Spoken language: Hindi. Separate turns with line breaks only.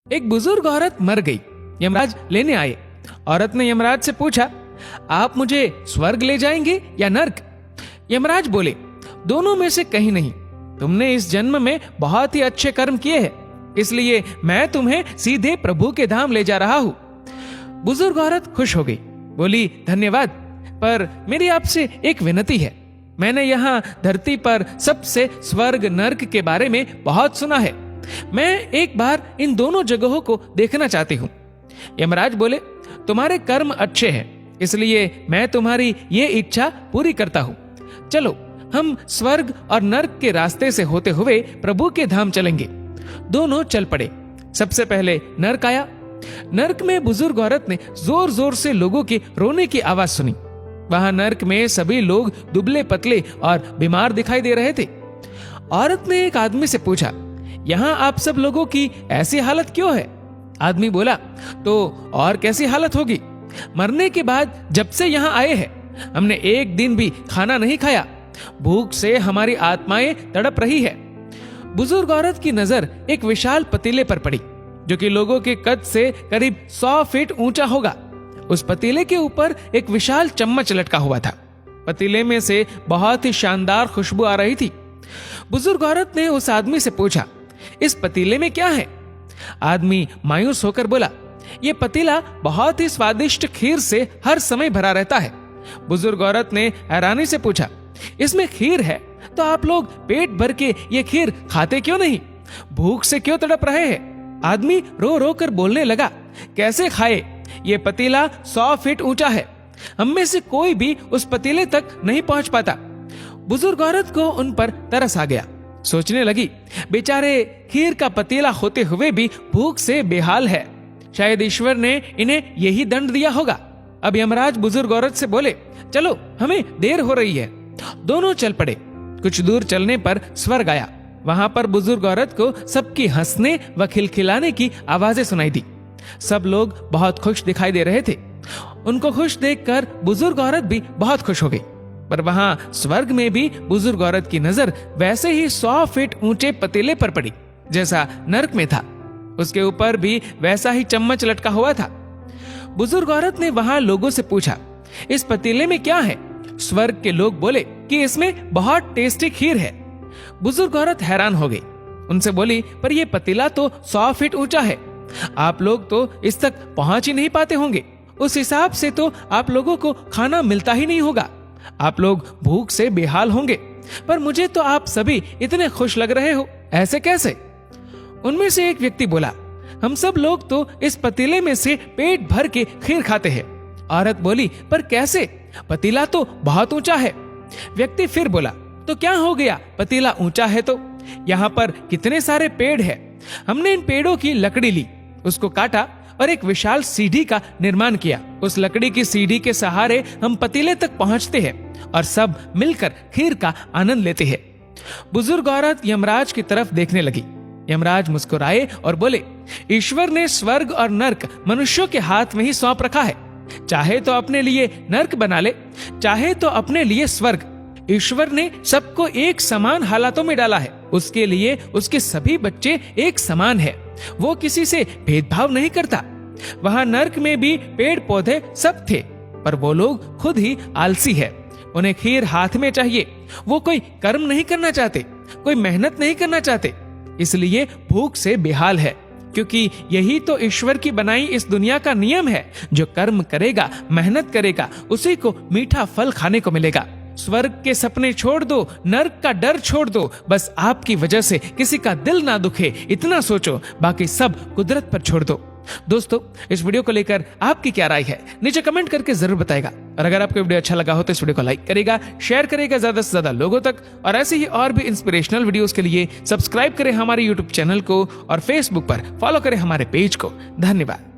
एक बुजुर्ग औरत मर गई। यमराज लेने आए। औरत ने यमराज से पूछा, आप मुझे स्वर्ग ले जाएंगे या नर्क? यमराज बोले, दोनों में से कहीं नहीं। तुमने इस जन्म में बहुत ही अच्छे कर्म किए हैं, इसलिए मैं तुम्हें सीधे प्रभु के धाम ले जा रहा हूं। बुजुर्ग औरत खुश हो गई, बोली, धन्यवाद, पर मेरी आपसे एक विनती है। मैंने यहाँ धरती पर सबसे स्वर्ग नर्क के बारे में बहुत सुना है। मैं एक बार इन दोनों जगहों को देखना चाहती हूँ। यमराज बोले, तुम्हारे कर्म अच्छे हैं, इसलिए मैं तुम्हारी ये इच्छा पूरी करता हूँ। चलो हम स्वर्ग और नर्क के रास्ते से होते हुए प्रभु के धाम चलेंगे। दोनों चल पड़े। सबसे पहले नर्क आया। नर्क में बुजुर्ग औरत ने जोर जोर से लोगों की रोने की आवाज सुनी। वहां नर्क में सभी लोग दुबले पतले और बीमार दिखाई दे रहे थे। औरत ने एक आदमी से पूछा, यहाँ आप सब लोगों की ऐसी हालत क्यों है? आदमी बोला, तो और कैसी हालत होगी? मरने के बाद जब से यहाँ आए हैं हमने एक दिन भी खाना नहीं खाया। भूख से हमारी आत्माएं तड़प रही है। बुजुर्ग औरत की नजर एक विशाल पतीले पर पड़ी, जो कि लोगों के कद से करीब 100 फीट ऊंचा होगा। उस पतीले के ऊपर एक विशाल चम्मच लटका हुआ था। पतीले में से बहुत ही शानदार खुशबू आ रही थी। बुजुर्ग औरत ने उस आदमी से पूछा, इस पतीले में क्या है? आदमी मायूस होकर बोला, यह पतीला बहुत ही स्वादिष्ट खीर से हर समय भरा रहता है। बुजुर्ग औरत ने हैरानी से पूछा, इसमें खीर है तो आप लोग पेट भर के ये खीर खाते क्यों नहीं? भूख से क्यों तड़प रहे हैं? आदमी रो रो कर बोलने लगा, कैसे खाए? ये पतीला 100 फीट ऊंचा है, हम में से कोई भी उस पतीले तक नहीं पहुंच पाता। बुजुर्ग औरत को उन पर तरस आ गया। सोचने लगी, बेचारे खीर का पतीला होते हुए भी भूख से बेहाल है। शायद ईश्वर ने इन्हें यही दंड दिया होगा। अब यमराज बुजुर्ग औरत से बोले, चलो हमें देर हो रही है। दोनों चल पड़े। कुछ दूर चलने पर स्वर्ग आया। वहां पर बुजुर्ग औरत को सबकी हंसने व खिलखिलाने की आवाजें सुनाई दी। सब लोग बहुत खुश दिखाई दे रहे थे। उनको खुश देखकर बुजुर्ग औरत भी बहुत खुश हो गई। पर वहां स्वर्ग में भी बुजुर्ग औरत की नजर वैसे ही 100 फीट ऊंचे पतीले पर पड़ी जैसा नर्क में था। उसके ऊपर भी वैसा ही चम्मच लटका हुआ था। बुजुर्ग औरत ने वहां लोगों से पूछा, इस पतीले में क्या है? स्वर्ग के लोग बोले कि इसमें बहुत टेस्टी खीर है। बुजुर्ग औरत हैरान हो गई। उनसे बोली, पर यह पतीला तो 100 फीट ऊंचा है, आप लोग तो इस तक पहुंच ही नहीं पाते होंगे। उस हिसाब से तो आप लोगों को खाना मिलता ही नहीं होगा। आप लोग भूख से बेहाल होंगे। पर मुझे तो आप सभी इतने खुश लग रहे हो, ऐसे कैसे? उनमें से एक व्यक्ति बोला, हम सब लोग तो इस पतीले में से पेट भर के खीर खाते हैं। औरत बोली, पर कैसे? पतीला तो बहुत ऊंचा है। व्यक्ति फिर बोला, तो क्या हो गया? पतीला ऊंचा है तो यहाँ पर कितने सारे पेड़ हैं। हमने इन पेड़ों की लकड़ी ली, उसको काटा और एक विशाल सीढ़ी का निर्माण किया। उस लकड़ी की सीढ़ी के सहारे हम पतीले तक पहुंचते हैं और सब मिलकर खीर का आनंद लेते हैं। बुजुर्ग औरत यमराज की तरफ देखने लगी। यमराज मुस्कुराए और बोले, ईश्वर ने स्वर्ग और नर्क मनुष्यों के हाथ में ही सौंप रखा है। चाहे तो अपने लिए नर्क बना ले, चाहे तो अपने लिए स्वर्ग। ईश्वर ने सबको एक समान हालातों में डाला है। उसके लिए उसके सभी बच्चे एक समान है। वो किसी से भेदभाव नहीं करता। वहां नर्क में भी पेड़ पौधे सब थे, पर वो लोग खुद ही आलसी है। उन्हें खीर हाथ में चाहिए। वो कोई कर्म नहीं करना चाहते, कोई मेहनत नहीं करना चाहते, इसलिए भूख से बेहाल है। क्योंकि यही तो ईश्वर की बनाई इस दुनिया का नियम है। जो कर्म करेगा, मेहनत करेगा, उसी को मीठा फल खाने को मिलेगा। स्वर्ग के सपने छोड़ दो, नर्क का डर छोड़ दो। बस आपकी वजह से किसी का दिल ना दुखे, इतना सोचो। बाकी सब कुदरत पर छोड़ दो। दोस्तों, इस वीडियो को लेकर आपकी क्या राय है, नीचे कमेंट करके जरूर बताएगा। और अगर आपको वीडियो अच्छा लगा हो तो इस वीडियो को लाइक करेगा, शेयर करेगा ज्यादा से ज्यादा लोगों तक। और ऐसे ही और भी इंस्पिरेशनल वीडियोस के लिए सब्सक्राइब करें हमारे यूट्यूब चैनल को और फेसबुक पर फॉलो करें हमारे पेज को। धन्यवाद।